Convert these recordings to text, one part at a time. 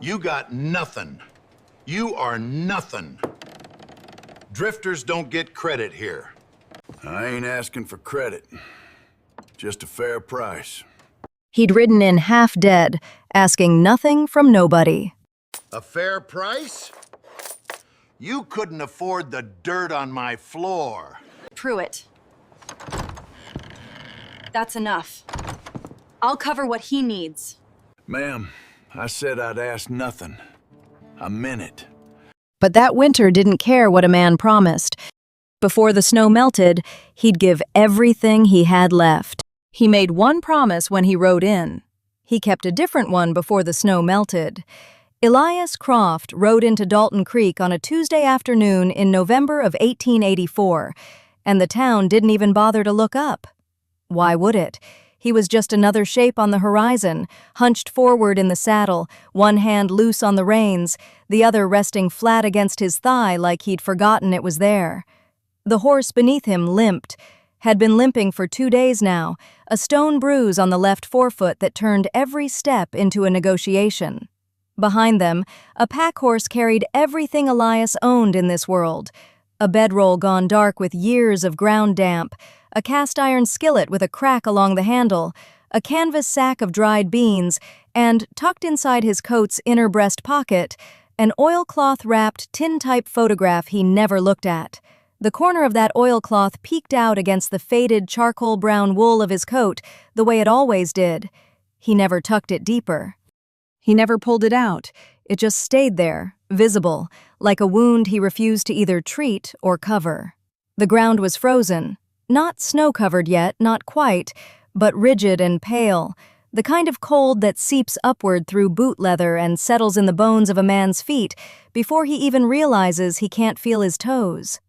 You got nothing. You are nothing. Drifters don't get credit here. I ain't asking for credit. Just a fair price. He'd ridden in half dead, asking nothing from nobody. A fair price? You couldn't afford the dirt on my floor. Pruitt. That's enough. I'll cover what he needs. Ma'am, I said I'd ask nothing. I meant it. But that winter didn't care what a man promised. Before the snow melted, he'd give everything he had left. He made one promise when he rode in. He kept a different one before the snow melted. Elias Croft rode into Dalton Creek on a Tuesday afternoon in November of 1884, and the town didn't even bother to look up. Why would it? He was just another shape on the horizon, hunched forward in the saddle, one hand loose on the reins, the other resting flat against his thigh like he'd forgotten it was there. The horse beneath him limped, had been limping for 2 days now, a stone bruise on the left forefoot that turned every step into a negotiation. Behind them, a pack horse carried everything Elias owned in this world: a bedroll gone dark with years of ground damp, a cast-iron skillet with a crack along the handle, a canvas sack of dried beans, and, tucked inside his coat's inner breast pocket, an oilcloth-wrapped tin-type photograph he never looked at. The corner of that oilcloth peeked out against the faded charcoal-brown wool of his coat, the way it always did. He never tucked it deeper. He never pulled it out. It just stayed there, visible, like a wound he refused to either treat or cover. The ground was frozen. Not snow-covered yet, not quite, but rigid and pale, the kind of cold that seeps upward through boot leather and settles in the bones of a man's feet before he even realizes he can't feel his toes.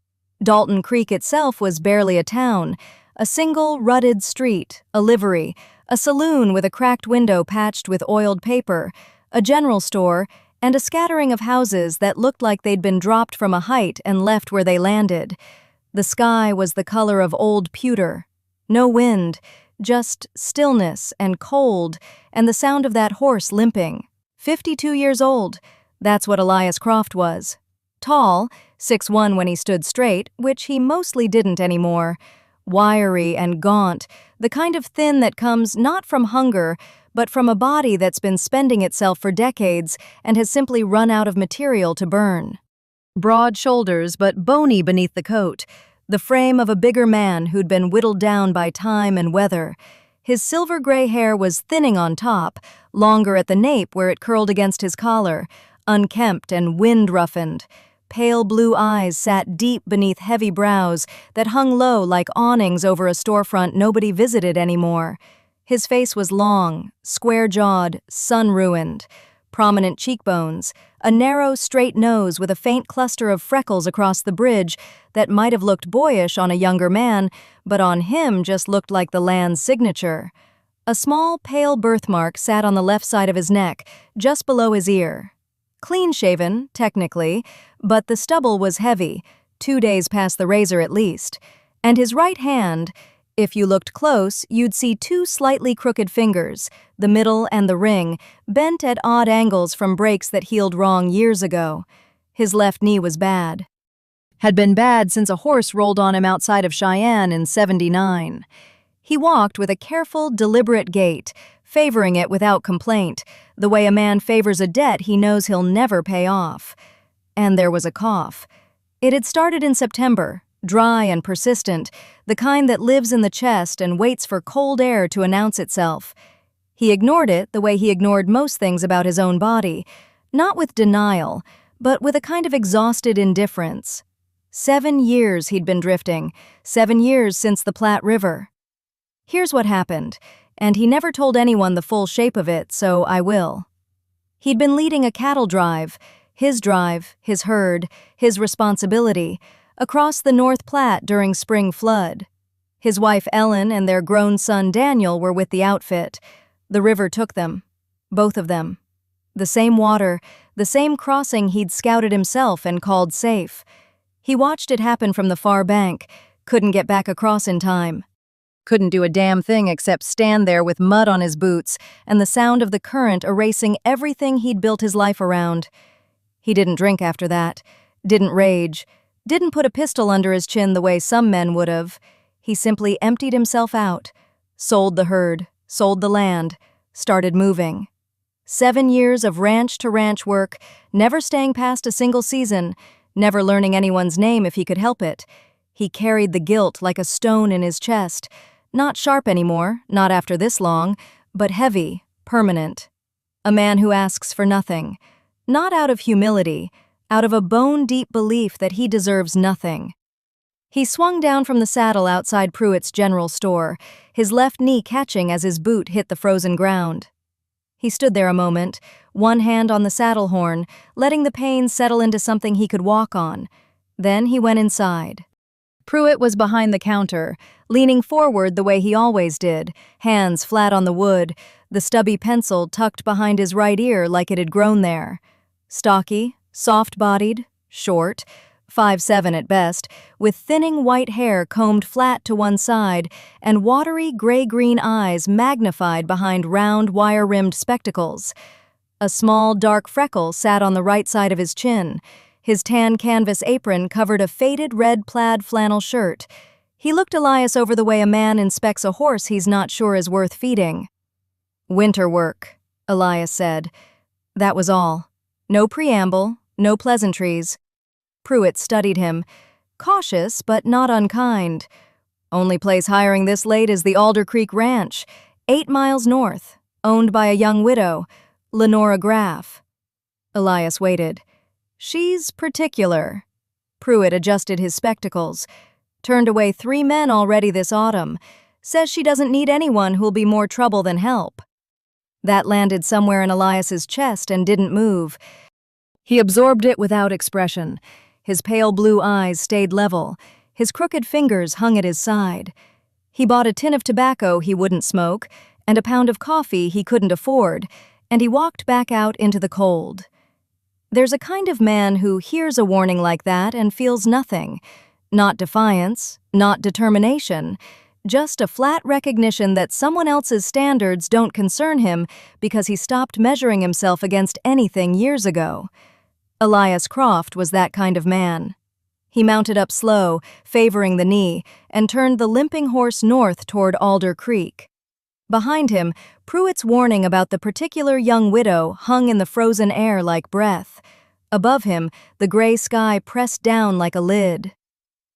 Dalton Creek itself was barely a town, a single rutted street, a livery, a saloon with a cracked window patched with oiled paper, a general store, and a scattering of houses that looked like they'd been dropped from a height and left where they landed. The sky was the color of old pewter. No wind, just stillness and cold, and the sound of that horse limping. 52 years old, that's what Elias Croft was. Tall, 6'1" when he stood straight, which he mostly didn't anymore. Wiry and gaunt, the kind of thin that comes not from hunger, but from a body that's been spending itself for decades and has simply run out of material to burn. Broad shoulders, but bony beneath the coat, the frame of a bigger man who'd been whittled down by time and weather. His silver-gray hair was thinning on top, longer at the nape where it curled against his collar, unkempt and wind-roughened. Pale blue eyes sat deep beneath heavy brows that hung low like awnings over a storefront nobody visited anymore. His face was long, square-jawed, sun-ruined. Prominent cheekbones, a narrow, straight nose with a faint cluster of freckles across the bridge that might have looked boyish on a younger man, but on him just looked like the land's signature. A small, pale birthmark sat on the left side of his neck, just below his ear. Clean-shaven, technically, but the stubble was heavy, 2 days past the razor at least. And his right hand, if you looked close, you'd see 2 slightly crooked fingers, the middle and the ring, bent at odd angles from breaks that healed wrong years ago. His left knee was bad. Had been bad since a horse rolled on him outside of Cheyenne in '79. He walked with a careful, deliberate gait, favoring it without complaint, the way a man favors a debt he knows he'll never pay off. And there was a cough. It had started in September, dry and persistent, the kind that lives in the chest and waits for cold air to announce itself. He ignored it the way he ignored most things about his own body, not with denial, but with a kind of exhausted indifference. 7 years he'd been drifting, 7 years since the Platte River. Here's what happened, and he never told anyone the full shape of it, so I will. He'd been leading a cattle drive, his herd, his responsibility, across the North Platte during spring flood. His wife Ellen and their grown son Daniel were with the outfit. The river took them, both of them. The same water, the same crossing he'd scouted himself and called safe. He watched it happen from the far bank, couldn't get back across in time. Couldn't do a damn thing except stand there with mud on his boots and the sound of the current erasing everything he'd built his life around. He didn't drink after that, didn't rage, didn't put a pistol under his chin the way some men would have. He simply emptied himself out, sold the herd, sold the land, started moving. 7 years of ranch-to-ranch work, never staying past a single season, never learning anyone's name if he could help it. He carried the guilt like a stone in his chest, not sharp anymore, not after this long, but heavy, permanent. A man who asks for nothing, not out of humility, out of a bone-deep belief that he deserves nothing. He swung down from the saddle outside Pruitt's general store, his left knee catching as his boot hit the frozen ground. He stood there a moment, one hand on the saddle horn, letting the pain settle into something he could walk on. Then he went inside. Pruitt was behind the counter, leaning forward the way he always did, hands flat on the wood, the stubby pencil tucked behind his right ear like it had grown there. Stocky, soft-bodied, short, 5'7" at best, with thinning white hair combed flat to one side and watery gray-green eyes magnified behind round wire-rimmed spectacles. A small, dark freckle sat on the right side of his chin. His tan canvas apron covered a faded red plaid flannel shirt. He looked Elias over the way a man inspects a horse he's not sure is worth feeding. "Winter work," Elias said. That was all. No preamble, no pleasantries. Pruitt studied him, cautious but not unkind. "Only place hiring this late is the Alder Creek Ranch, 8 miles north, owned by a young widow, Lenora Graff." Elias waited. "She's particular." Pruitt adjusted his spectacles. "Turned away 3 men already this autumn. Says she doesn't need anyone who'll be more trouble than help." That landed somewhere in Elias's chest and didn't move. He absorbed it without expression. His pale blue eyes stayed level. His crooked fingers hung at his side. He bought a tin of tobacco he wouldn't smoke and a pound of coffee he couldn't afford, and he walked back out into the cold. There's a kind of man who hears a warning like that and feels nothing. Not defiance, not determination, just a flat recognition that someone else's standards don't concern him because he stopped measuring himself against anything years ago. Elias Croft was that kind of man. He mounted up slow, favoring the knee, and turned the limping horse north toward Alder Creek. Behind him, Pruitt's warning about the particular young widow hung in the frozen air like breath. Above him, the gray sky pressed down like a lid.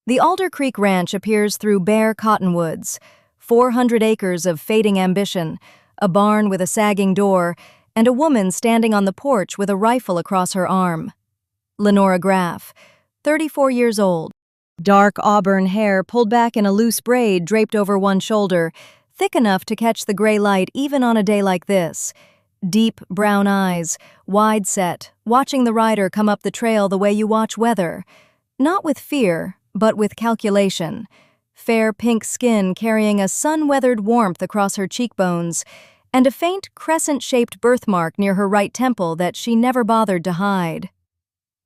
The Alder Creek Ranch appears through bare cottonwoods, 400 acres of fading ambition, a barn with a sagging door, and a woman standing on the porch with a rifle across her arm. Lenora Graff, 34 years old. Dark auburn hair pulled back in a loose braid draped over one shoulder, thick enough to catch the gray light even on a day like this. Deep brown eyes, wide set, watching the rider come up the trail the way you watch weather. Not with fear, but with calculation. Fair pink skin carrying a sun-weathered warmth across her cheekbones, and a faint crescent-shaped birthmark near her right temple that she never bothered to hide.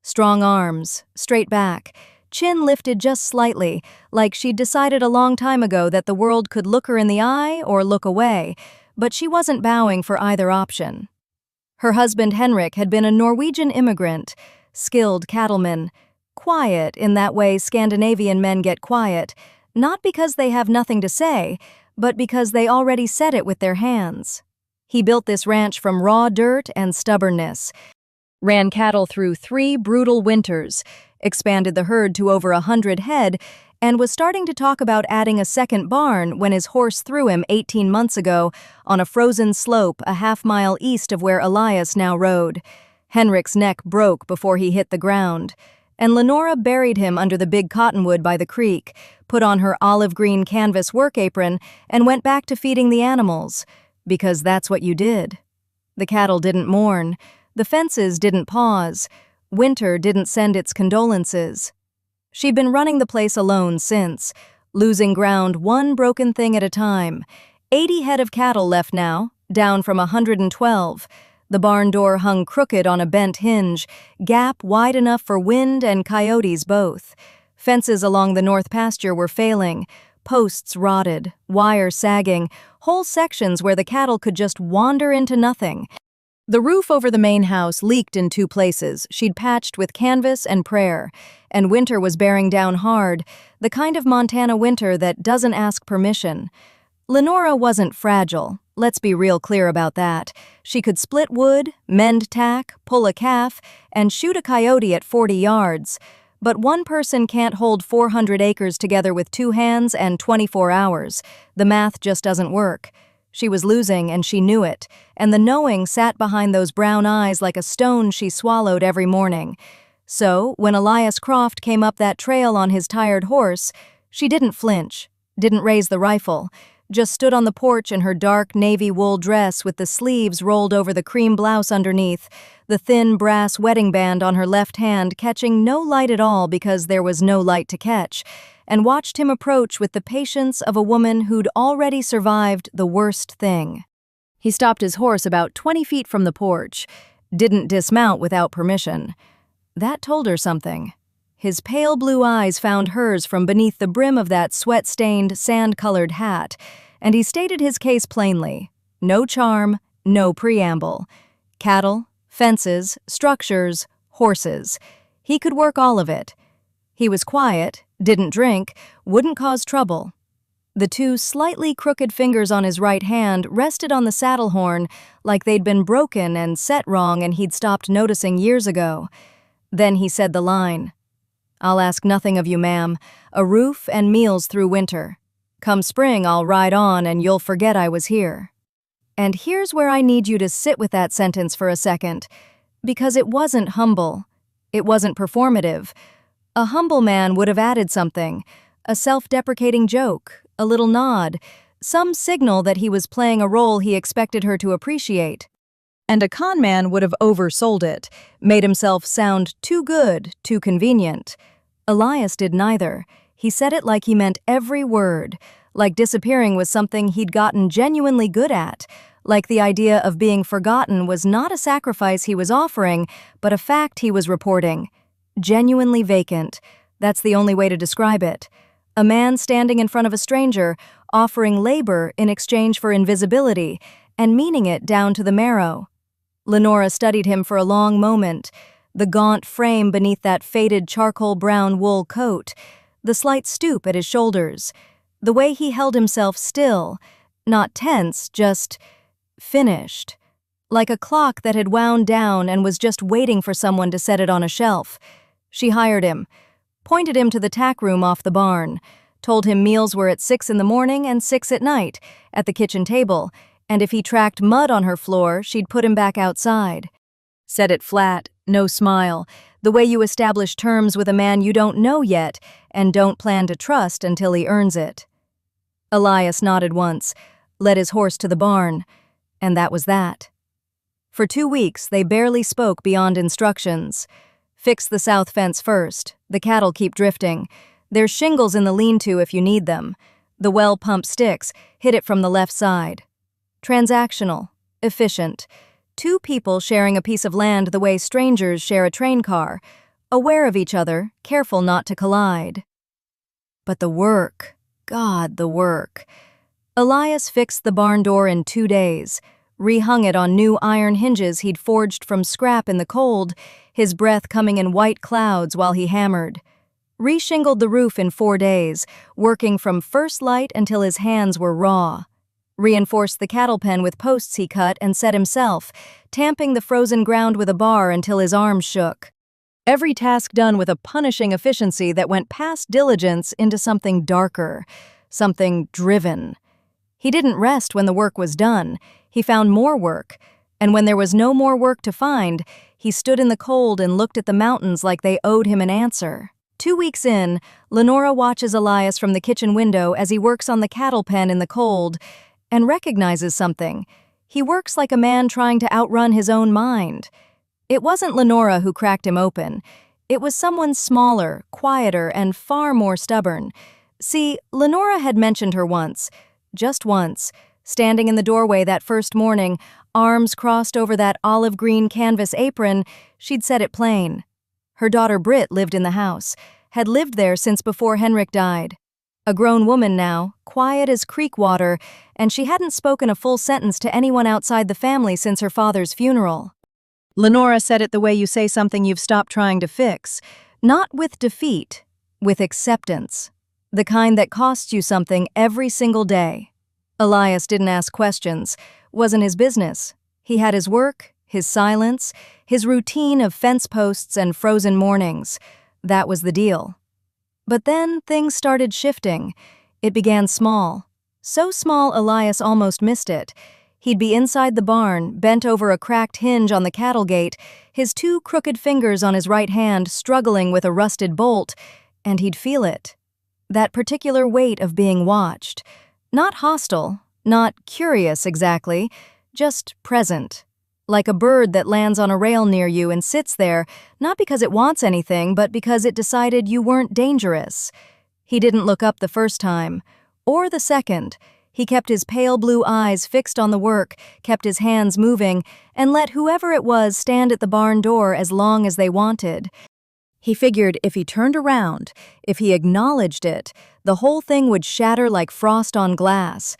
Strong arms, straight back, chin lifted just slightly, like she'd decided a long time ago that the world could look her in the eye or look away, but she wasn't bowing for either option. Her husband Henrik had been a Norwegian immigrant, skilled cattleman, quiet in that way Scandinavian men get quiet, not because they have nothing to say, but because they already said it with their hands. He built this ranch from raw dirt and stubbornness, ran cattle through 3 brutal winters, expanded the herd to over 100 head, and was starting to talk about adding a second barn when his horse threw him 18 months ago on a frozen slope a half-mile east of where Elias now rode. Henrik's neck broke before he hit the ground, and Lenora buried him under the big cottonwood by the creek, put on her olive-green canvas work apron, and went back to feeding the animals, because that's what you did. The cattle didn't mourn. The fences didn't pause. Winter didn't send its condolences. She'd been running the place alone since, losing ground one broken thing at a time. 80 head of cattle left now, down from 112. The barn door hung crooked on a bent hinge, gap wide enough for wind and coyotes both. Fences along the north pasture were failing. posts rotted, wire sagging, whole sections where the cattle could just wander into nothing. The roof over the main house leaked in 2 places she'd patched with canvas and prayer, and winter was bearing down hard, the kind of Montana winter that doesn't ask permission. Lenora wasn't fragile, let's be real clear about that. She could split wood, mend tack, pull a calf, and shoot a coyote at 40 yards. But one person can't hold 400 acres together with 2 hands and 24 hours. The math just doesn't work. She was losing, and she knew it, and the knowing sat behind those brown eyes like a stone she swallowed every morning. So, when Elias Croft came up that trail on his tired horse, she didn't flinch, didn't raise the rifle, just stood on the porch in her dark navy wool dress with the sleeves rolled over the cream blouse underneath, the thin brass wedding band on her left hand catching no light at all because there was no light to catch, and watched him approach with the patience of a woman who'd already survived the worst thing. He stopped his horse about 20 feet from the porch, didn't dismount without permission. That told her something. His pale blue eyes found hers from beneath the brim of that sweat-stained, sand-colored hat, and he stated his case plainly. No charm, no preamble. Cattle, fences, structures, horses. He could work all of it. He was quiet, didn't drink, wouldn't cause trouble. The 2 slightly crooked fingers on his right hand rested on the saddle horn like they'd been broken and set wrong and he'd stopped noticing years ago. Then he said the line. "I'll ask nothing of you, ma'am. A roof and meals through winter. Come spring, I'll ride on and you'll forget I was here." And here's where I need you to sit with that sentence for a second, because it wasn't humble. It wasn't performative. A humble man would have added something, a self-deprecating joke, a little nod, some signal that he was playing a role he expected her to appreciate. And a con man would have oversold it, made himself sound too good, too convenient. Elias did neither. He said it like he meant every word, like disappearing was something he'd gotten genuinely good at, like the idea of being forgotten was not a sacrifice he was offering, but a fact he was reporting. Genuinely vacant. That's the only way to describe it. A man standing in front of a stranger, offering labor in exchange for invisibility, and meaning it down to the marrow. Lenora studied him for a long moment, the gaunt frame beneath that faded charcoal brown wool coat, the slight stoop at his shoulders, the way he held himself still, not tense, just finished, like a clock that had wound down and was just waiting for someone to set it on a shelf. She hired him, pointed him to the tack room off the barn, told him meals were at 6 in the morning and 6 at night, at the kitchen table, and if he tracked mud on her floor, she'd put him back outside. Said it flat, no smile, the way you establish terms with a man you don't know yet and don't plan to trust until he earns it. Elias nodded once, led his horse to the barn, and that was that. For 2 weeks, they barely spoke beyond instructions. Fix the south fence first. The cattle keep drifting. There's shingles in the lean-to if you need them. The well pump sticks. Hit it from the left side. Transactional. Efficient. 2 people sharing a piece of land the way strangers share a train car. Aware of each other, careful not to collide. But the work. God, the work. Elias fixed the barn door in 2 days. Rehung it on new iron hinges he'd forged from scrap in the cold, his breath coming in white clouds while he hammered. Reshingled the roof in 4 days, working from first light until his hands were raw. Reinforced the cattle pen with posts he cut and set himself, tamping the frozen ground with a bar until his arms shook. Every task done with a punishing efficiency that went past diligence into something darker, something driven. He didn't rest when the work was done. He found more work, and when there was no more work to find, he stood in the cold and looked at the mountains like they owed him an answer. 2 weeks in, Lenora watches Elias from the kitchen window as he works on the cattle pen in the cold, and recognizes something. He works like a man trying to outrun his own mind. It wasn't Lenora who cracked him open. It was someone smaller, quieter, and far more stubborn. See, Lenora had mentioned her once, just once, standing in the doorway that first morning, arms crossed over that olive-green canvas apron. She'd said it plain. Her daughter Britt lived in the house, had lived there since before Henrik died. A grown woman now, quiet as creek water, and she hadn't spoken a full sentence to anyone outside the family since her father's funeral. Lenora said it the way you say something you've stopped trying to fix. Not with defeat, with acceptance. The kind that costs you something every single day. Elias didn't ask questions. Wasn't his business. He had his work, his silence, his routine of fence posts and frozen mornings. That was the deal. But then things started shifting. It began small. So small Elias almost missed it. He'd be inside the barn, bent over a cracked hinge on the cattle gate, his two crooked fingers on his right hand struggling with a rusted bolt, and he'd feel it. That particular weight of being watched. Not hostile, not curious exactly, just present. Like a bird that lands on a rail near you and sits there, not because it wants anything, but because it decided you weren't dangerous. He didn't look up the first time, or the second. He kept his pale blue eyes fixed on the work, kept his hands moving, and let whoever it was stand at the barn door as long as they wanted. He figured if he turned around, if he acknowledged it, the whole thing would shatter like frost on glass.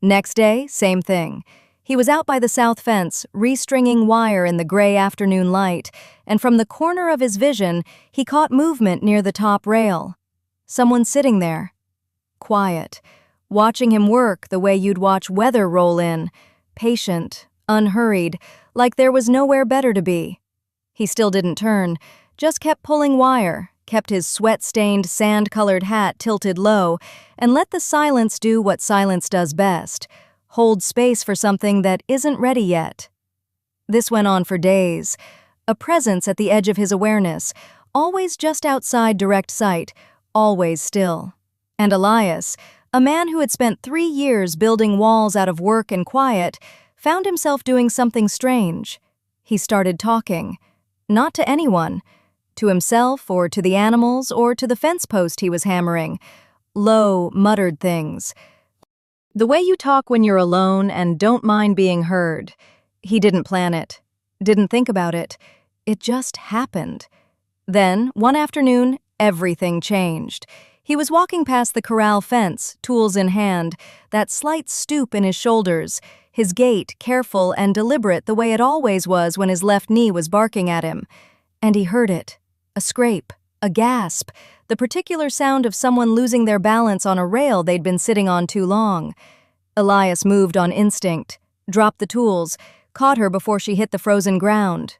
Next day, same thing. He was out by the south fence, restringing wire in the gray afternoon light, and from the corner of his vision, he caught movement near the top rail. Someone sitting there. Quiet. Watching him work the way you'd watch weather roll in. Patient, unhurried, like there was nowhere better to be. He still didn't turn, just kept pulling wire, kept his sweat-stained, sand-colored hat tilted low, and let the silence do what silence does best. Hold space for something that isn't ready yet. This went on for days. A presence at the edge of his awareness, always just outside direct sight, always still. And Elias, a man who had spent 3 years building walls out of work and quiet, found himself doing something strange. He started talking. Not to anyone. To himself or to the animals or to the fence post he was hammering. Low, muttered things. The way you talk when you're alone and don't mind being heard. He didn't plan it. Didn't think about it. It just happened. Then, one afternoon, everything changed. He was walking past the corral fence, tools in hand, that slight stoop in his shoulders, his gait careful and deliberate the way it always was when his left knee was barking at him. And he heard it. A scrape, a gasp, the particular sound of someone losing their balance on a rail they'd been sitting on too long. Elias moved on instinct, dropped the tools, caught her before she hit the frozen ground.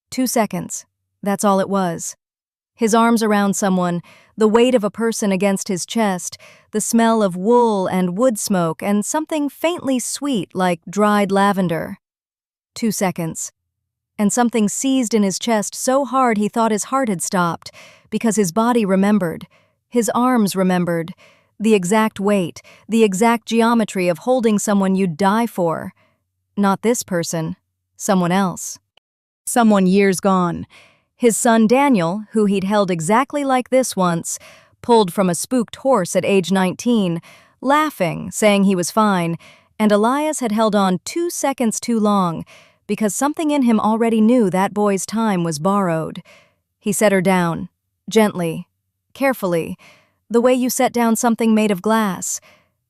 2 seconds. That's all it was. His arms around someone, the weight of a person against his chest, the smell of wool and wood smoke, and something faintly sweet like dried lavender. 2 seconds. And something seized in his chest so hard he thought his heart had stopped, because his body remembered. His arms remembered. The exact weight, the exact geometry of holding someone you'd die for. Not this person. Someone else. Someone years gone. His son Daniel, who he'd held exactly like this once, pulled from a spooked horse at age 19, laughing, saying he was fine, and Elias had held on 2 seconds too long, because something in him already knew that boy's time was borrowed. He set her down, gently, carefully, the way you set down something made of glass.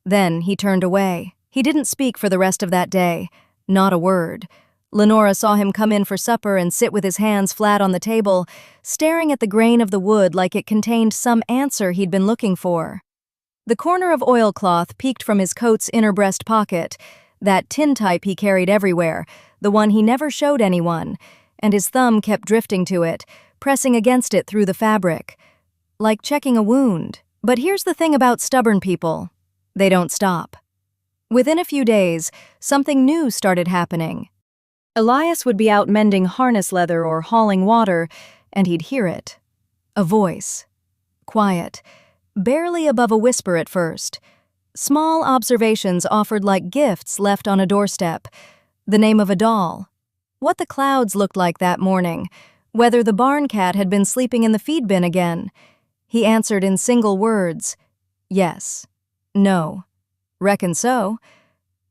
Then he turned away. He didn't speak for the rest of that day, not a word. Lenora saw him come in for supper and sit with his hands flat on the table, staring at the grain of the wood like it contained some answer he'd been looking for. The corner of oilcloth peeked from his coat's inner breast pocket, that tin type he carried everywhere, the one he never showed anyone, and his thumb kept drifting to it, pressing against it through the fabric. Like checking a wound. But here's the thing about stubborn people. They don't stop. Within a few days, something new started happening. Elias would be out mending harness leather or hauling water, and he'd hear it. A voice. Quiet. Barely above a whisper at first. Small observations offered like gifts left on a doorstep. The name of a doll. What the clouds looked like that morning. Whether the barn cat had been sleeping in the feed bin again. He answered in single words. Yes. No. Reckon so.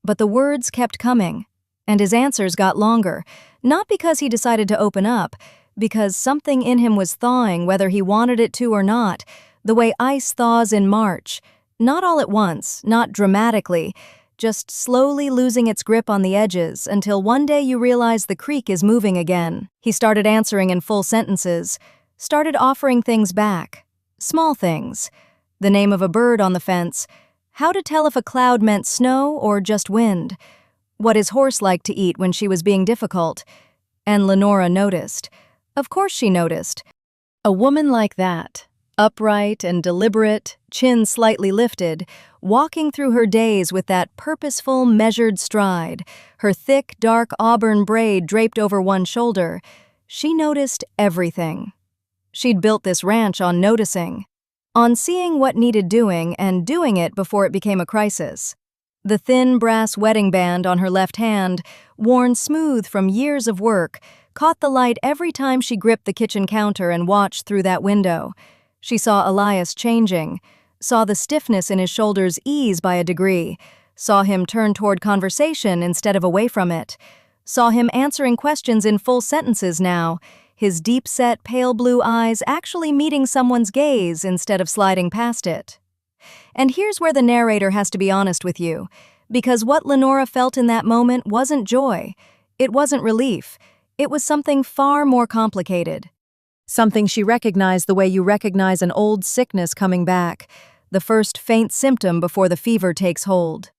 But the words kept coming. And his answers got longer, not because he decided to open up, because something in him was thawing whether he wanted it to or not, the way ice thaws in March, not all at once, not dramatically, just slowly losing its grip on the edges until one day you realize the creek is moving again. He started answering in full sentences, started offering things back. Small things. The name of a bird on the fence. How to tell if a cloud meant snow or just wind. What his horse liked to eat when she was being difficult. And Lenora noticed. Of course she noticed. A woman like that, upright and deliberate, chin slightly lifted, walking through her days with that purposeful, measured stride, her thick, dark auburn braid draped over one shoulder, she noticed everything. She'd built this ranch on noticing, on seeing what needed doing and doing it before it became a crisis. The thin brass wedding band on her left hand, worn smooth from years of work, caught the light every time she gripped the kitchen counter and watched through that window. She saw Elias changing, saw the stiffness in his shoulders ease by a degree, saw him turn toward conversation instead of away from it, saw him answering questions in full sentences now, his deep-set, pale blue eyes actually meeting someone's gaze instead of sliding past it. And here's where the narrator has to be honest with you, because what Lenora felt in that moment wasn't joy, it wasn't relief, it was something far more complicated. Something she recognized the way you recognize an old sickness coming back, the first faint symptom before the fever takes hold.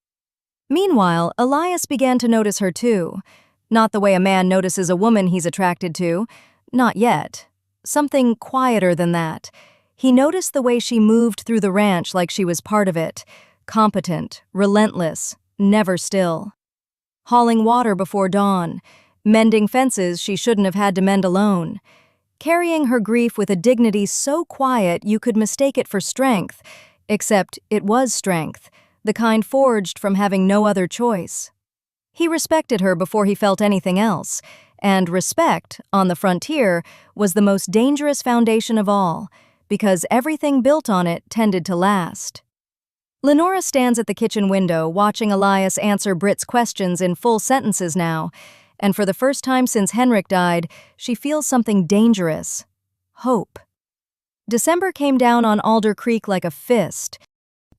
Meanwhile, Elias began to notice her too. Not the way a man notices a woman he's attracted to, not yet. Something quieter than that. He noticed the way she moved through the ranch like she was part of it, competent, relentless, never still. Hauling water before dawn, mending fences she shouldn't have had to mend alone. Carrying her grief with a dignity so quiet you could mistake it for strength, except it was strength, the kind forged from having no other choice. He respected her before he felt anything else, and respect, on the frontier, was the most dangerous foundation of all, because everything built on it tended to last. Lenora stands at the kitchen window, watching Elias answer Britt's questions in full sentences now, and for the first time since Henrik died, she feels something dangerous. Hope. December came down on Alder Creek like a fist,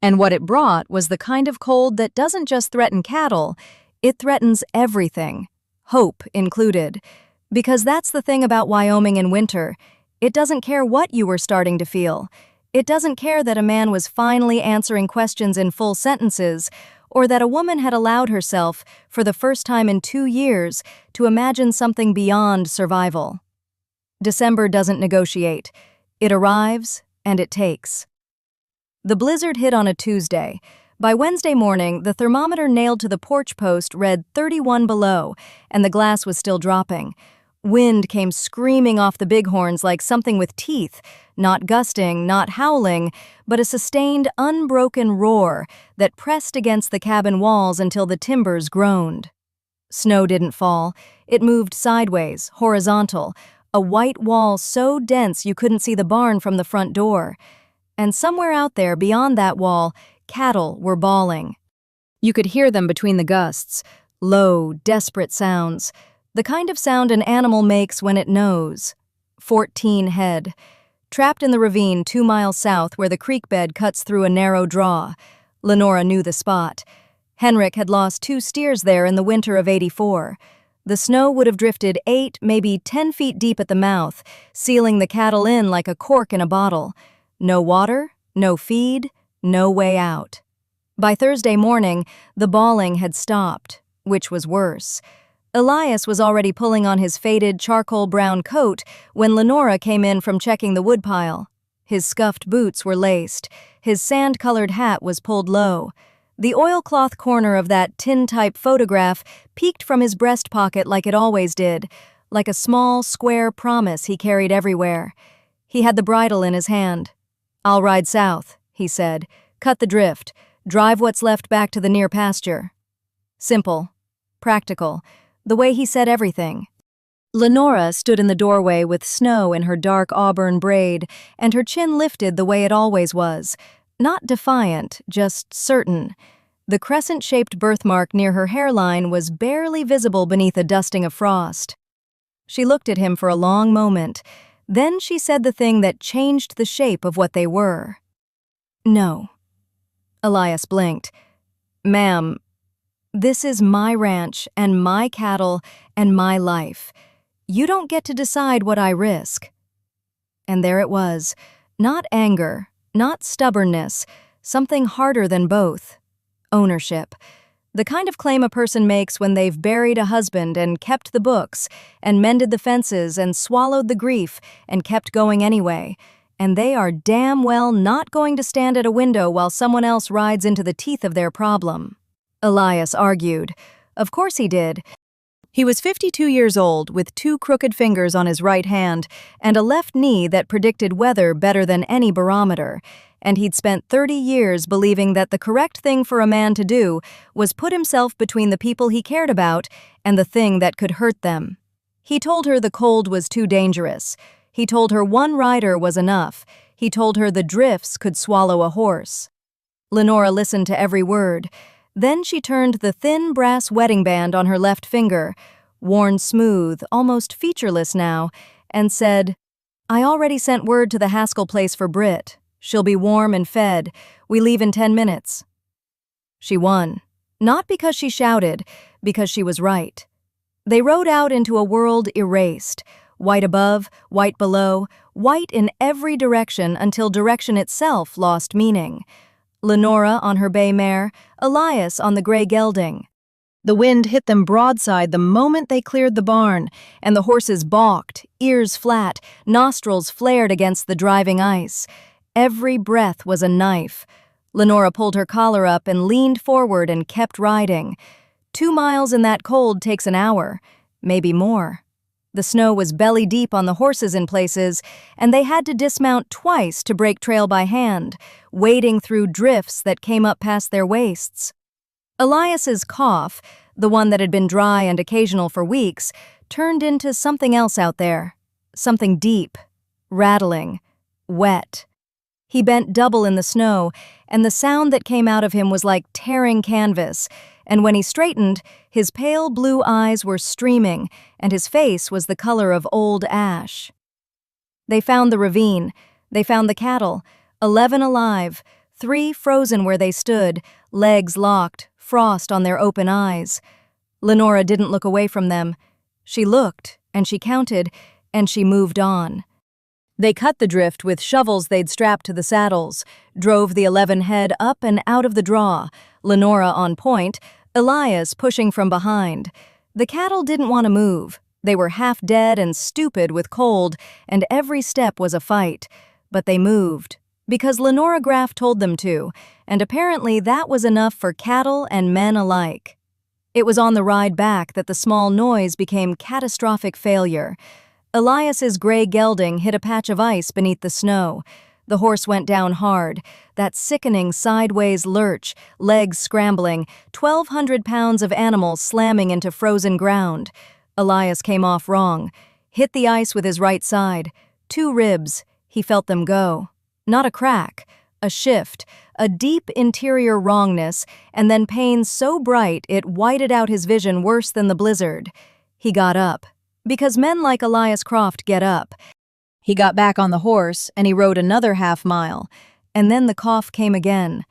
and what it brought was the kind of cold that doesn't just threaten cattle, it threatens everything, hope included. Because that's the thing about Wyoming in winter, it doesn't care what you were starting to feel. It doesn't care that a man was finally answering questions in full sentences, or that a woman had allowed herself, for the first time in 2 years, to imagine something beyond survival. December doesn't negotiate. It arrives, and it takes. The blizzard hit on a Tuesday. By Wednesday morning, the thermometer nailed to the porch post read 31 below, and the glass was still dropping. Wind came screaming off the bighorns like something with teeth, not gusting, not howling, but a sustained, unbroken roar that pressed against the cabin walls until the timbers groaned. Snow didn't fall. It moved sideways, horizontal, a white wall so dense you couldn't see the barn from the front door. And somewhere out there beyond that wall, cattle were bawling. You could hear them between the gusts, low, desperate sounds. The kind of sound an animal makes when it knows. 14 head. Trapped in the ravine 2 miles south where the creek bed cuts through a narrow draw. Lenora knew the spot. Henrik had lost 2 steers there in the winter of '84. The snow would have drifted 8, maybe 10 feet deep at the mouth, sealing the cattle in like a cork in a bottle. No water, no feed, no way out. By Thursday morning, the bawling had stopped, which was worse. Elias was already pulling on his faded charcoal brown coat when Lenora came in from checking the woodpile. His scuffed boots were laced. His sand-colored hat was pulled low. The oilcloth corner of that tin-type photograph peeked from his breast pocket like it always did, like a small, square promise he carried everywhere. He had the bridle in his hand. "I'll ride south," he said. "Cut the drift. Drive what's left back to the near pasture." Simple. Practical. The way he said everything. Lenora stood in the doorway with snow in her dark auburn braid, and her chin lifted the way it always was. Not defiant, just certain. The crescent-shaped birthmark near her hairline was barely visible beneath a dusting of frost. She looked at him for a long moment, Then she said the thing that changed the shape of what they were. "No." Elias blinked. "Ma'am, this is my ranch and my cattle and my life. You don't get to decide what I risk." And there it was. Not anger, not stubbornness, something harder than both. Ownership. The kind of claim a person makes when they've buried a husband and kept the books, and mended the fences and swallowed the grief and kept going anyway. And they are damn well not going to stand at a window while someone else rides into the teeth of their problem. Elias argued. Of course he did. He was 52 years old, with 2 crooked fingers on his right hand and a left knee that predicted weather better than any barometer, and he'd spent 30 years believing that the correct thing for a man to do was put himself between the people he cared about and the thing that could hurt them. He told her the cold was too dangerous. He told her one rider was enough. He told her the drifts could swallow a horse. Lenora listened to every word. Then she turned the thin brass wedding band on her left finger, worn smooth, almost featureless now, and said, "I already sent word to the Haskell place for Britt. She'll be warm and fed. We leave in 10 minutes. She won. Not because she shouted, because she was right. They rode out into a world erased, white above, white below, white in every direction until direction itself lost meaning. Lenora on her bay mare, Elias on the gray gelding. The wind hit them broadside the moment they cleared the barn, and the horses balked, ears flat, nostrils flared against the driving ice. Every breath was a knife. Lenora pulled her collar up and leaned forward and kept riding. 2 miles in that cold takes an hour, maybe more. The snow was belly deep on the horses in places, and they had to dismount twice to break trail by hand, wading through drifts that came up past their waists. Elias's cough, the one that had been dry and occasional for weeks, turned into something else out there. Something deep, rattling, wet. He bent double in the snow, and the sound that came out of him was like tearing canvas, and when he straightened, his pale blue eyes were streaming, and his face was the color of old ash. They found the ravine. They found the cattle, 11 alive, 3 frozen where they stood, legs locked, frost on their open eyes. Lenora didn't look away from them. She looked, and she counted, and she moved on. They cut the drift with shovels they'd strapped to the saddles, drove the 11 head up and out of the draw, Lenora on point, Elias pushing from behind. The cattle didn't want to move. They were half dead and stupid with cold, and every step was a fight. But they moved, because Lenora Graff told them to, and apparently that was enough for cattle and men alike. It was on the ride back that the small noise became catastrophic failure. Elias's gray gelding hit a patch of ice beneath the snow. The horse went down hard, that sickening sideways lurch, legs scrambling, 1,200 pounds of animal slamming into frozen ground. Elias came off wrong, hit the ice with his right side. 2 ribs, he felt them go. Not a crack, a shift, a deep interior wrongness, and then pain so bright it whited out his vision worse than the blizzard. He got up. Because men like Elias Croft get up. He got back on the horse, and he rode another half mile. And then the cough came again.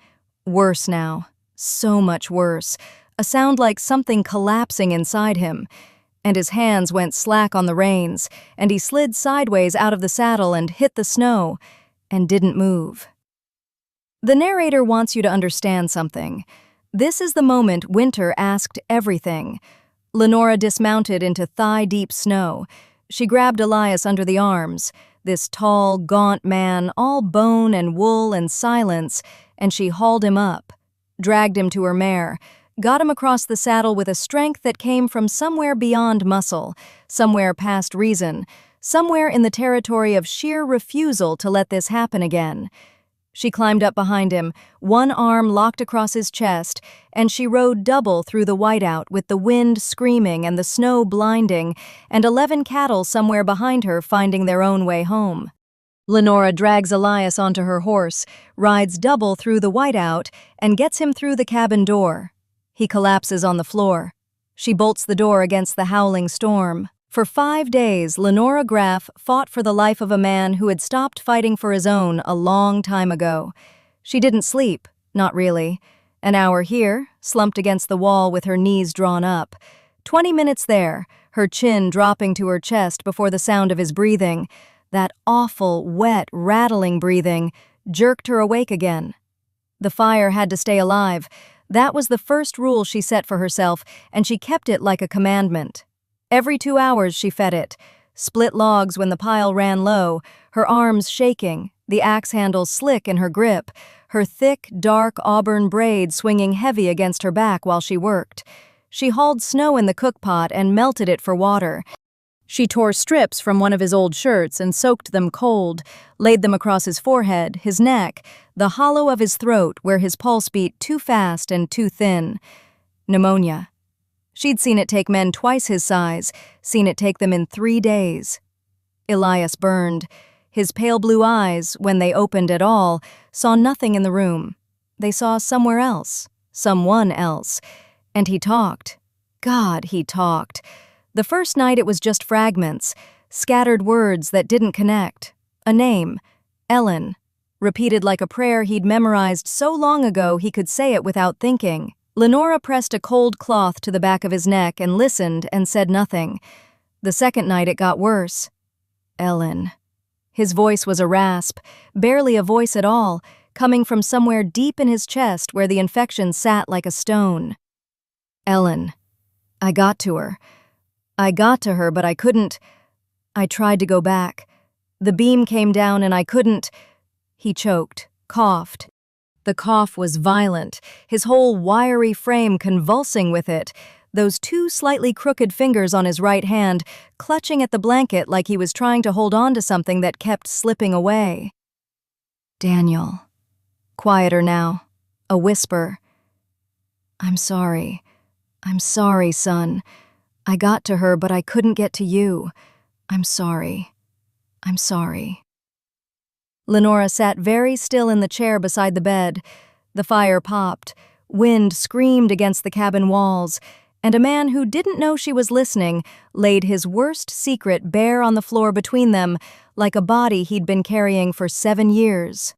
Worse now. So much worse. A sound like something collapsing inside him. And his hands went slack on the reins, and he slid sideways out of the saddle and hit the snow, and didn't move. The narrator wants you to understand something. This is the moment Winter asked everything. Lenora dismounted into thigh-deep snow. She grabbed Elias under the arms, this tall, gaunt man, all bone and wool and silence, and she hauled him up, dragged him to her mare, got him across the saddle with a strength that came from somewhere beyond muscle, somewhere past reason, somewhere in the territory of sheer refusal to let this happen again. She climbed up behind him, one arm locked across his chest, and she rode double through the whiteout with the wind screaming and the snow blinding, and 11 cattle somewhere behind her finding their own way home. Lenora drags Elias onto her horse, rides double through the whiteout, and gets him through the cabin door. He collapses on the floor. She bolts the door against the howling storm. For 5 days, Lenora Graff fought for the life of a man who had stopped fighting for his own a long time ago. She didn't sleep, not really. An hour here, slumped against the wall with her knees drawn up. 20 minutes there, her chin dropping to her chest before the sound of his breathing. That awful, wet, rattling breathing jerked her awake again. The fire had to stay alive. That was the first rule she set for herself, and she kept it like a commandment. Every 2 hours she fed it, split logs when the pile ran low, her arms shaking, the axe handle slick in her grip, her thick, dark auburn braid swinging heavy against her back while she worked. She hauled snow in the cookpot and melted it for water. She tore strips from one of his old shirts and soaked them cold, laid them across his forehead, his neck, the hollow of his throat where his pulse beat too fast and too thin. Pneumonia. She'd seen it take men twice his size, seen it take them in 3 days. Elias burned. His pale blue eyes, when they opened at all, saw nothing in the room. They saw somewhere else, someone else. And he talked. God, he talked. The first night it was just fragments, scattered words that didn't connect. A name, Ellen, repeated like a prayer he'd memorized so long ago he could say it without thinking. Lenora pressed a cold cloth to the back of his neck and listened and said nothing. The second night it got worse. Ellen. His voice was a rasp, barely a voice at all, coming from somewhere deep in his chest where the infection sat like a stone. Ellen. I got to her. I got to her, but I couldn't. I tried to go back. The beam came down and I couldn't. He choked, coughed. The cough was violent, his whole wiry frame convulsing with it, those 2 slightly crooked fingers on his right hand clutching at the blanket like he was trying to hold on to something that kept slipping away. Daniel. Quieter now. A whisper. I'm sorry, son. I got to her, but I couldn't get to you. I'm sorry. Lenora sat very still in the chair beside the bed. The fire popped. Wind screamed against the cabin walls, and a man who didn't know she was listening laid his worst secret bare on the floor between them, like a body he'd been carrying for 7 years.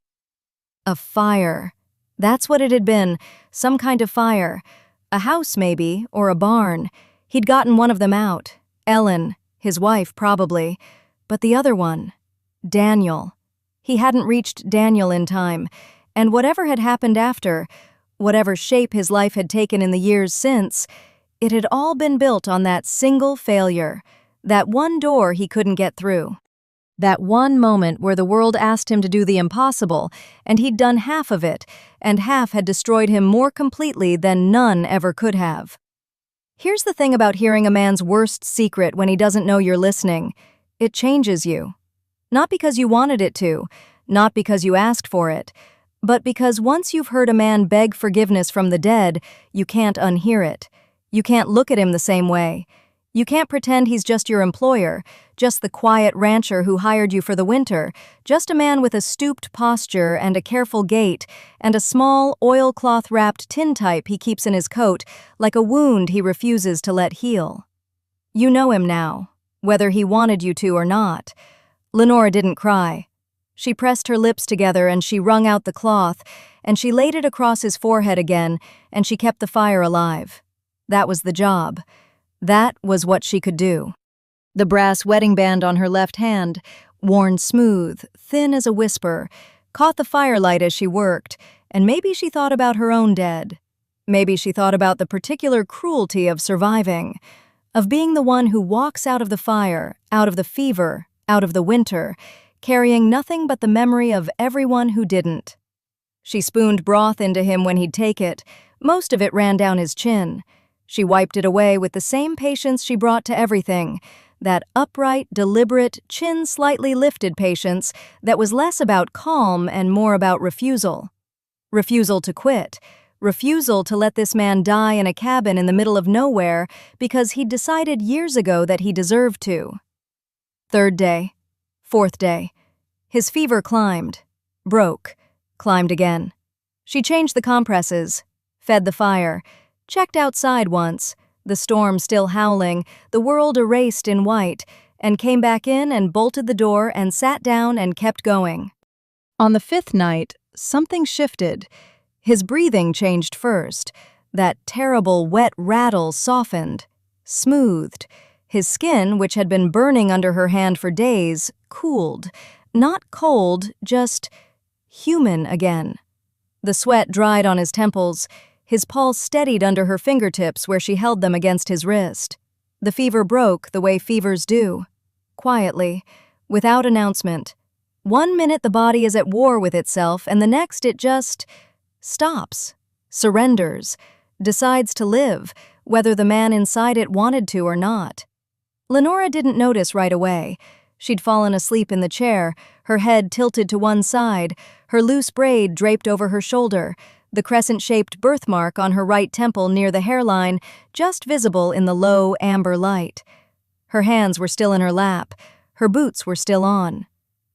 A fire. That's what it had been, some kind of fire. A house, maybe, or a barn. He'd gotten one of them out. Ellen, his wife, probably. But the other one, Daniel. He hadn't reached Daniel in time, and whatever had happened after, whatever shape his life had taken in the years since, it had all been built on that single failure, that one door he couldn't get through. That one moment where the world asked him to do the impossible, and he'd done half of it, and half had destroyed him more completely than none ever could have. Here's the thing about hearing a man's worst secret when he doesn't know you're listening. It changes you. Not because you wanted it to, not because you asked for it, but because once you've heard a man beg forgiveness from the dead, you can't unhear it. You can't look at him the same way. You can't pretend he's just your employer, just the quiet rancher who hired you for the winter, just a man with a stooped posture and a careful gait, and a small, oilcloth-wrapped tintype he keeps in his coat, like a wound he refuses to let heal. You know him now, whether he wanted you to or not. Lenora didn't cry. She pressed her lips together and she wrung out the cloth, and she laid it across his forehead again, and she kept the fire alive. That was the job. That was what she could do. The brass wedding band on her left hand, worn smooth, thin as a whisper, caught the firelight as she worked, and maybe she thought about her own dead. Maybe she thought about the particular cruelty of surviving, of being the one who walks out of the fire, out of the fever, out of the winter, carrying nothing but the memory of everyone who didn't. She spooned broth into him when he'd take it. Most of it ran down his chin. She wiped it away with the same patience she brought to everything, that upright, deliberate, chin slightly lifted patience that was less about calm and more about refusal. Refusal to quit. Refusal to let this man die in a cabin in the middle of nowhere because he'd decided years ago that he deserved to. 3rd day. 4th day. His fever climbed. Broke. Climbed again. She changed the compresses. Fed the fire. Checked outside once. The storm still howling, the world erased in white, and came back in and bolted the door and sat down and kept going. On the 5th night, something shifted. His breathing changed first. That terrible wet rattle softened, smoothed. His skin, which had been burning under her hand for days, cooled. Not cold, just human again. The sweat dried on his temples. His pulse steadied under her fingertips where she held them against his wrist. The fever broke the way fevers do. Quietly, without announcement. 1 minute the body is at war with itself, and the next it just stops, surrenders, decides to live, whether the man inside it wanted to or not. Lenora didn't notice right away. She'd fallen asleep in the chair, her head tilted to one side, her loose braid draped over her shoulder, the crescent-shaped birthmark on her right temple near the hairline just visible in the low, amber light. Her hands were still in her lap. Her boots were still on.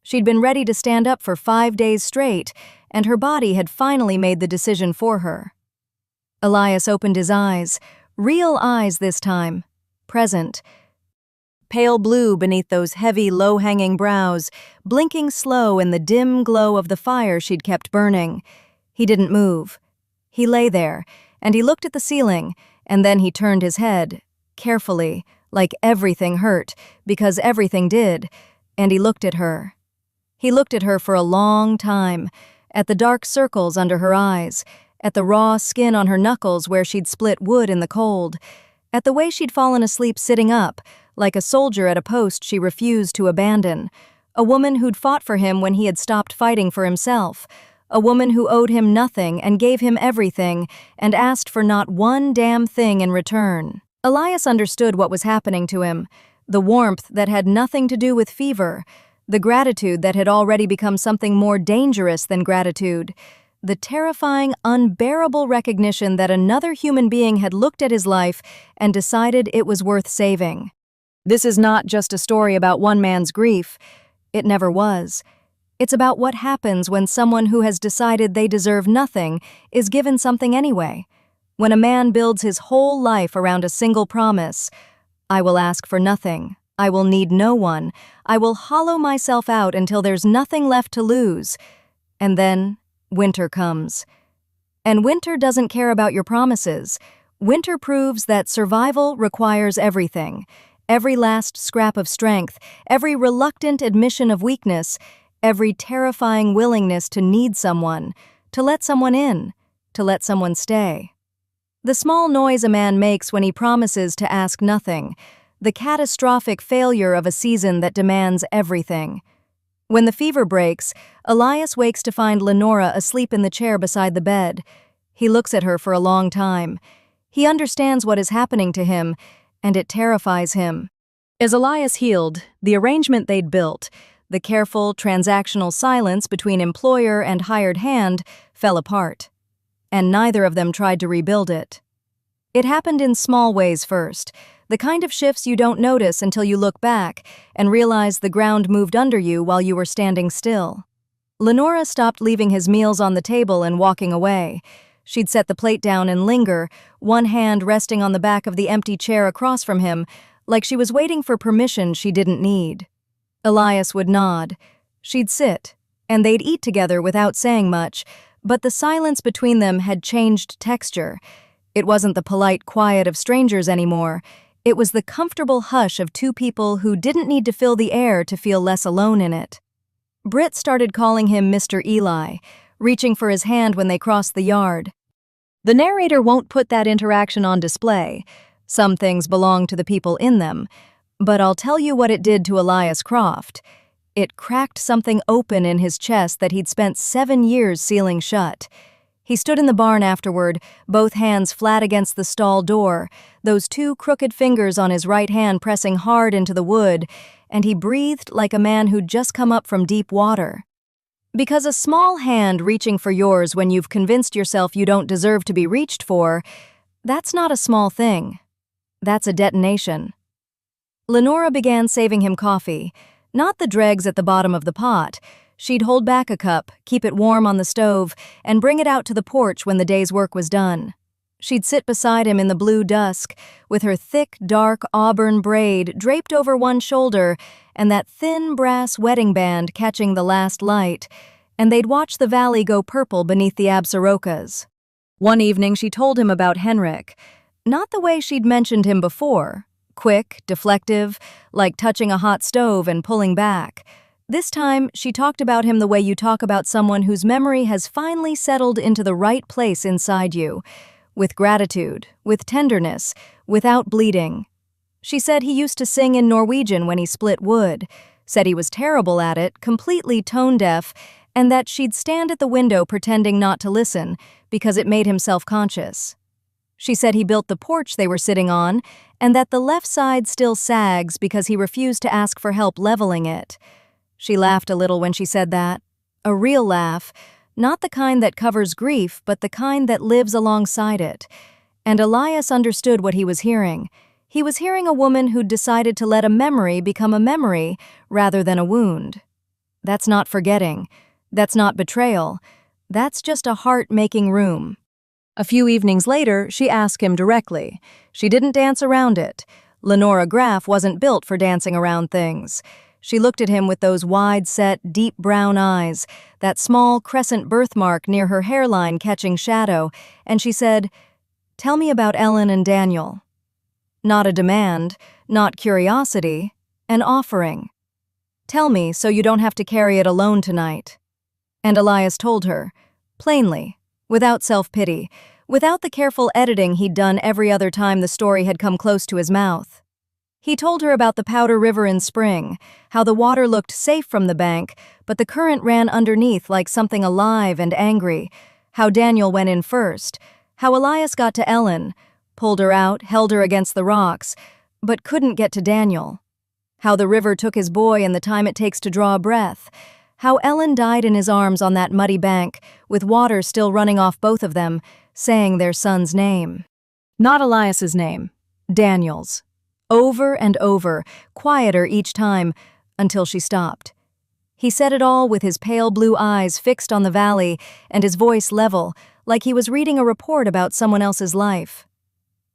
She'd been ready to stand up for 5 days straight, and her body had finally made the decision for her. Elias opened his eyes, real eyes this time, present. Pale blue beneath those heavy, low-hanging brows, blinking slow in the dim glow of the fire she'd kept burning. He didn't move. He lay there, and he looked at the ceiling, and then he turned his head, carefully, like everything hurt, because everything did, and he looked at her. He looked at her for a long time, at the dark circles under her eyes, at the raw skin on her knuckles where she'd split wood in the cold, at the way she'd fallen asleep sitting up, like a soldier at a post she refused to abandon, a woman who'd fought for him when he had stopped fighting for himself, a woman who owed him nothing and gave him everything and asked for not one damn thing in return. Elias understood what was happening to him, the warmth that had nothing to do with fever, the gratitude that had already become something more dangerous than gratitude, the terrifying, unbearable recognition that another human being had looked at his life and decided it was worth saving. This is not just a story about one man's grief. It never was. It's about what happens when someone who has decided they deserve nothing is given something anyway. When a man builds his whole life around a single promise, I will ask for nothing, I will need no one, I will hollow myself out until there's nothing left to lose. And then winter comes. And winter doesn't care about your promises. Winter proves that survival requires everything. Every last scrap of strength, every reluctant admission of weakness, every terrifying willingness to need someone, to let someone in, to let someone stay. The small noise a man makes when he promises to ask nothing, the catastrophic failure of a season that demands everything. When the fever breaks, Elias wakes to find Lenora asleep in the chair beside the bed. He looks at her for a long time. He understands what is happening to him, and it terrifies him. As Elias healed, the arrangement they'd built, the careful, transactional silence between employer and hired hand, fell apart. And neither of them tried to rebuild it. It happened in small ways first, the kind of shifts you don't notice until you look back and realize the ground moved under you while you were standing still. Lenora stopped leaving his meals on the table and walking away. She'd set the plate down and linger, one hand resting on the back of the empty chair across from him, like she was waiting for permission she didn't need. Elias would nod. She'd sit, and they'd eat together without saying much, but the silence between them had changed texture. It wasn't the polite quiet of strangers anymore. It was the comfortable hush of two people who didn't need to fill the air to feel less alone in it. Britt started calling him Mr. Eli, reaching for his hand when they crossed the yard. The narrator won't put that interaction on display. Some things belong to the people in them. But I'll tell you what it did to Elias Croft. It cracked something open in his chest that he'd spent 7 years sealing shut. He stood in the barn afterward, both hands flat against the stall door, those 2 crooked fingers on his right hand pressing hard into the wood, and he breathed like a man who'd just come up from deep water. Because a small hand reaching for yours when you've convinced yourself you don't deserve to be reached for, that's not a small thing. That's a detonation. Lenora began saving him coffee, not the dregs at the bottom of the pot. She'd hold back a cup, keep it warm on the stove, and bring it out to the porch when the day's work was done. She'd sit beside him in the blue dusk, with her thick, dark auburn braid draped over one shoulder and that thin brass wedding band catching the last light, and they'd watch the valley go purple beneath the Absarokas. One evening she told him about Henrik, not the way she'd mentioned him before, quick, deflective, like touching a hot stove and pulling back. This time, she talked about him the way you talk about someone whose memory has finally settled into the right place inside you, with gratitude, with tenderness, without bleeding. She said he used to sing in Norwegian when he split wood, said he was terrible at it, completely tone-deaf, and that she'd stand at the window pretending not to listen because it made him self-conscious. She said he built the porch they were sitting on, and that the left side still sags because he refused to ask for help leveling it. She laughed a little when she said that. A real laugh, not the kind that covers grief, but the kind that lives alongside it. And Elias understood what he was hearing. He was hearing a woman who'd decided to let a memory become a memory rather than a wound. That's not forgetting. That's not betrayal. That's just a heart making room. A few evenings later, she asked him directly. She didn't dance around it. Lenora Graff wasn't built for dancing around things. She looked at him with those wide-set, deep brown eyes, that small crescent birthmark near her hairline catching shadow, and she said, "Tell me about Ellen and Daniel." Not a demand, not curiosity, an offering. "Tell me so you don't have to carry it alone tonight." And Elias told her, plainly, without self-pity, without the careful editing he'd done every other time the story had come close to his mouth. He told her about the Powder River in spring, how the water looked safe from the bank, but the current ran underneath like something alive and angry, how Daniel went in first, how Elias got to Ellen, pulled her out, held her against the rocks, but couldn't get to Daniel, how the river took his boy and the time it takes to draw a breath, how Ellen died in his arms on that muddy bank, with water still running off both of them, saying their son's name. Not Elias's name, Daniel's. Over and over, quieter each time, until she stopped. He said it all with his pale blue eyes fixed on the valley and his voice level, like he was reading a report about someone else's life.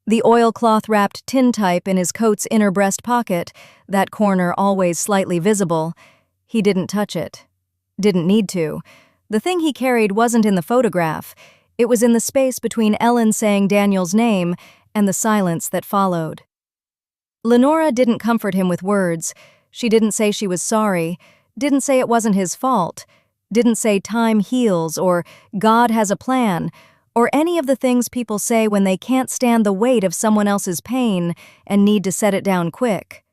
The oilcloth-wrapped tintype in his coat's inner breast pocket, that corner always slightly visible, he didn't touch it. Didn't need to. The thing he carried wasn't in the photograph. It was in the space between Ellen saying Daniel's name and the silence that followed. Lenora didn't comfort him with words. She didn't say she was sorry, didn't say it wasn't his fault, didn't say time heals or God has a plan, or any of the things people say when they can't stand the weight of someone else's pain and need to set it down quick.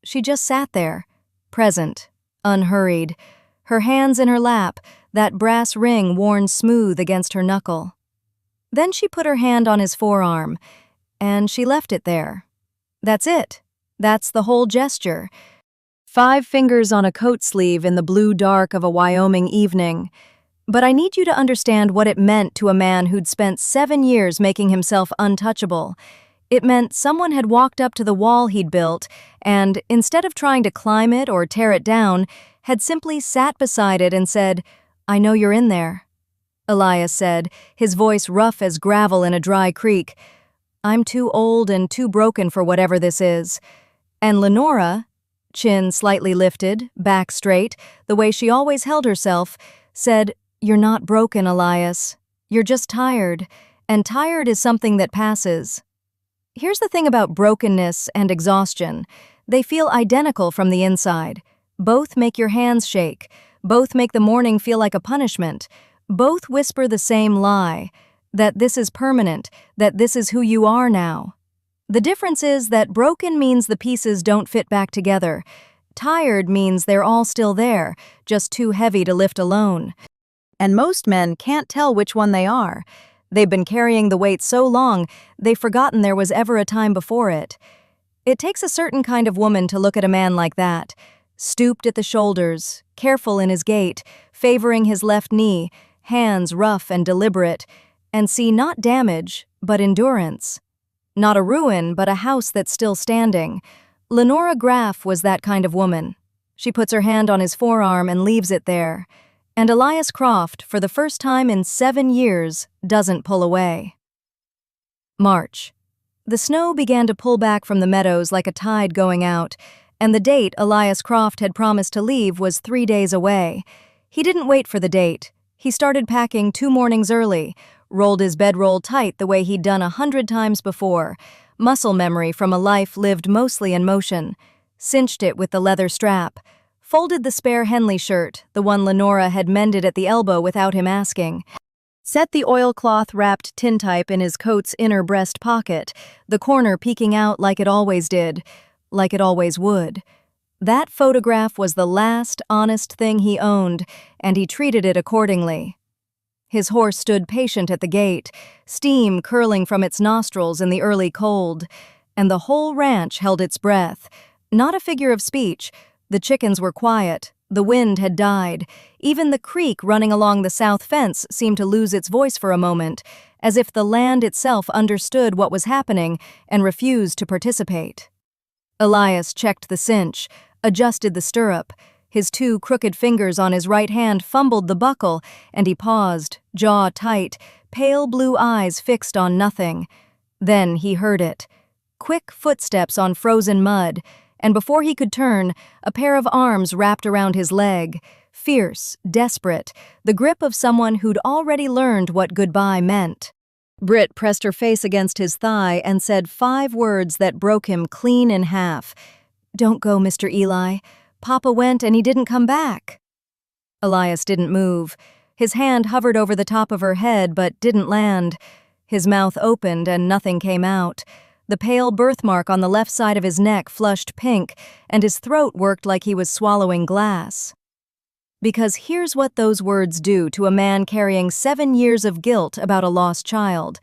She just sat there, present, unhurried, her hands in her lap, that brass ring worn smooth against her knuckle. Then she put her hand on his forearm, and she left it there. That's it. That's the whole gesture. 5 fingers on a coat sleeve in the blue dark of a Wyoming evening. But I need you to understand what it meant to a man who'd spent 7 years making himself untouchable. It meant someone had walked up to the wall he'd built and, instead of trying to climb it or tear it down, had simply sat beside it and said, "I know you're in there." Elias said, his voice rough as gravel in a dry creek, "I'm too old and too broken for whatever this is." And Lenora, chin slightly lifted, back straight, the way she always held herself, said, "You're not broken, Elias. You're just tired, and tired is something that passes." Here's the thing about brokenness and exhaustion. They feel identical from the inside. Both make your hands shake. Both make the morning feel like a punishment. Both whisper the same lie, that this is permanent, that this is who you are now. The difference is that broken means the pieces don't fit back together. Tired means they're all still there, just too heavy to lift alone. And most men can't tell which one they are. They've been carrying the weight so long, they've forgotten there was ever a time before it. It takes a certain kind of woman to look at a man like that, stooped at the shoulders, careful in his gait, favoring his left knee, hands rough and deliberate, and see not damage, but endurance. Not a ruin, but a house that's still standing. Lenora Graff was that kind of woman. She puts her hand on his forearm and leaves it there. And Elias Croft, for the first time in 7 years, doesn't pull away. March. The snow began to pull back from the meadows like a tide going out, and the date Elias Croft had promised to leave was 3 days away. He didn't wait for the date. He started packing 2 mornings early, rolled his bedroll tight the way he'd done 100 times before, muscle memory from a life lived mostly in motion, cinched it with the leather strap, folded the spare Henley shirt, the one Lenora had mended at the elbow without him asking, set the oilcloth-wrapped tintype in his coat's inner breast pocket, the corner peeking out like it always did, like it always would. That photograph was the last honest thing he owned, and he treated it accordingly. His horse stood patient at the gate, steam curling from its nostrils in the early cold, and the whole ranch held its breath. Not a figure of speech. The chickens were quiet. The wind had died. Even the creek running along the south fence seemed to lose its voice for a moment, as if the land itself understood what was happening and refused to participate. Elias checked the cinch, adjusted the stirrup. His 2 crooked fingers on his right hand fumbled the buckle, and he paused, jaw tight, pale blue eyes fixed on nothing. Then he heard it. Quick footsteps on frozen mud, and before he could turn, a pair of arms wrapped around his leg, fierce, desperate, the grip of someone who'd already learned what goodbye meant. Britt pressed her face against his thigh and said 5 words that broke him clean in half. "Don't go, Mr. Eli. Papa went and he didn't come back." Elias didn't move. His hand hovered over the top of her head but didn't land. His mouth opened and nothing came out. The pale birthmark on the left side of his neck flushed pink, and his throat worked like he was swallowing glass. Because here's what those words do to a man carrying 7 years of guilt about a lost child.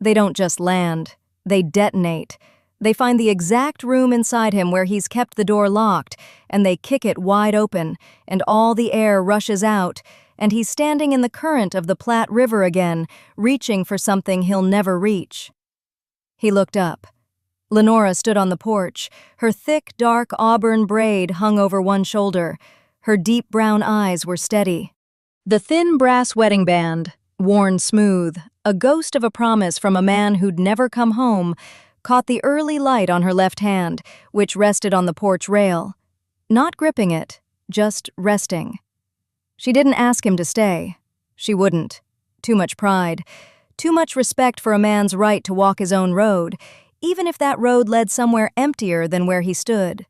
They don't just land. They detonate. They find the exact room inside him where he's kept the door locked, and they kick it wide open, and all the air rushes out, and he's standing in the current of the Platte River again, reaching for something he'll never reach. He looked up. Lenora stood on the porch. Her thick, dark auburn braid hung over one shoulder. Her deep brown eyes were steady. The thin brass wedding band, worn smooth, a ghost of a promise from a man who'd never come home, caught the early light on her left hand, which rested on the porch rail. Not gripping it, just resting. She didn't ask him to stay. She wouldn't. Too much pride. Too much respect for a man's right to walk his own road, even if that road led somewhere emptier than where he stood.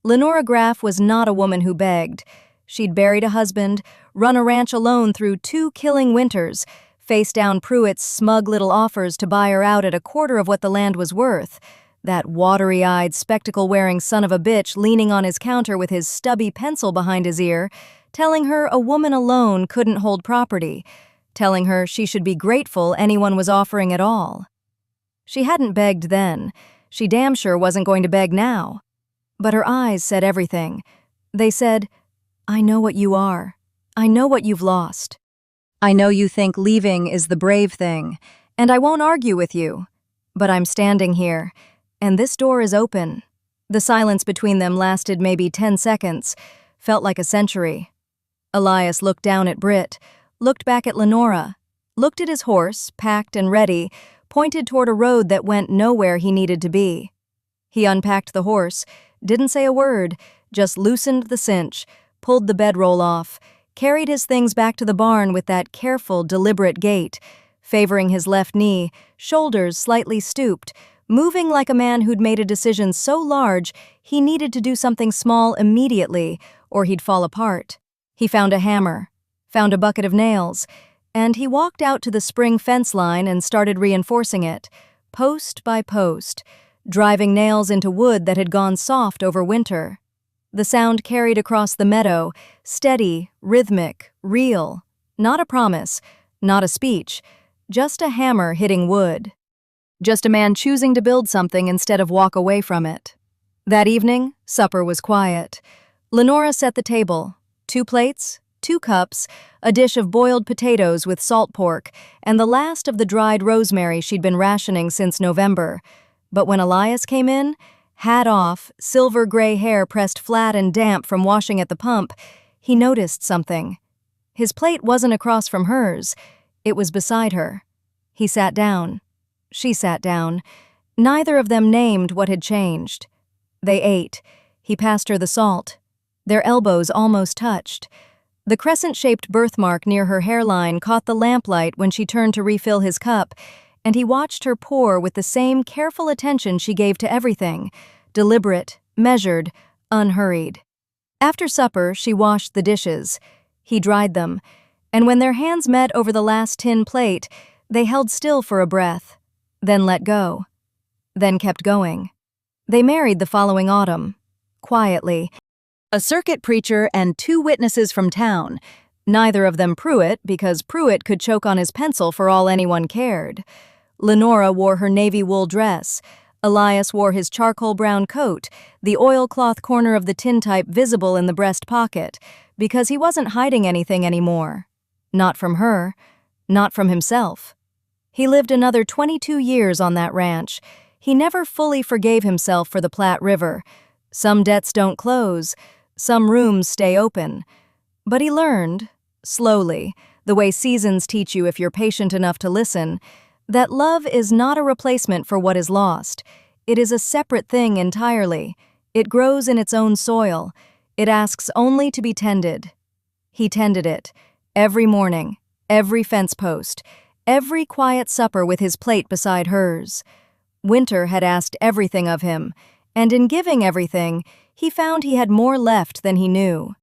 Lenora Graff was not a woman who begged. She'd buried a husband, run a ranch alone through 2 killing winters, faced down Pruitt's smug little offers to buy her out at 1/4 of what the land was worth, that watery-eyed, spectacle-wearing son of a bitch leaning on his counter with his stubby pencil behind his ear, telling her a woman alone couldn't hold property, telling her she should be grateful anyone was offering at all. She hadn't begged then. She damn sure wasn't going to beg now. But her eyes said everything. They said, "I know what you are. I know what you've lost. I know you think leaving is the brave thing, and I won't argue with you. But I'm standing here, and this door is open." The silence between them lasted maybe 10 seconds, felt like a century. Elias looked down at Britt, looked back at Lenora, looked at his horse, packed and ready, pointed toward a road that went nowhere he needed to be. He unpacked the horse, didn't say a word, just loosened the cinch, pulled the bedroll off, carried his things back to the barn with that careful, deliberate gait, favoring his left knee, shoulders slightly stooped, moving like a man who'd made a decision so large he needed to do something small immediately, or he'd fall apart. He found a hammer, found a bucket of nails, and he walked out to the spring fence line and started reinforcing it, post by post, driving nails into wood that had gone soft over winter. The sound carried across the meadow, steady, rhythmic, real. Not a promise, not a speech, just a hammer hitting wood. Just a man choosing to build something instead of walk away from it. That evening, supper was quiet. Lenora set the table. 2 plates, 2 cups, a dish of boiled potatoes with salt pork, and the last of the dried rosemary she'd been rationing since November. But when Elias came in, hat off, silver gray hair pressed flat and damp from washing at the pump, he noticed something. His plate wasn't across from hers. It was beside her. He sat down. She sat down. Neither of them named what had changed. They ate. He passed her the salt. Their elbows almost touched. The crescent-shaped birthmark near her hairline caught the lamplight when she turned to refill his cup, and he watched her pour with the same careful attention she gave to everything, deliberate, measured, unhurried. After supper, she washed the dishes. He dried them, and when their hands met over the last tin plate, they held still for a breath, then let go, then kept going. They married the following autumn, quietly. A circuit preacher and 2 witnesses from town, neither of them Pruitt, because Pruitt could choke on his pencil for all anyone cared. Lenora wore her navy wool dress. Elias wore his charcoal brown coat, the oilcloth corner of the tintype visible in the breast pocket, because he wasn't hiding anything anymore. Not from her, not from himself. He lived another 22 years on that ranch. He never fully forgave himself for the Platte River. Some debts don't close, some rooms stay open. But he learned, slowly, the way seasons teach you if you're patient enough to listen, that love is not a replacement for what is lost. It is a separate thing entirely. It grows in its own soil. It asks only to be tended. He tended it, every morning, every fence post, every quiet supper with his plate beside hers. Winter had asked everything of him, and in giving everything, he found he had more left than he knew.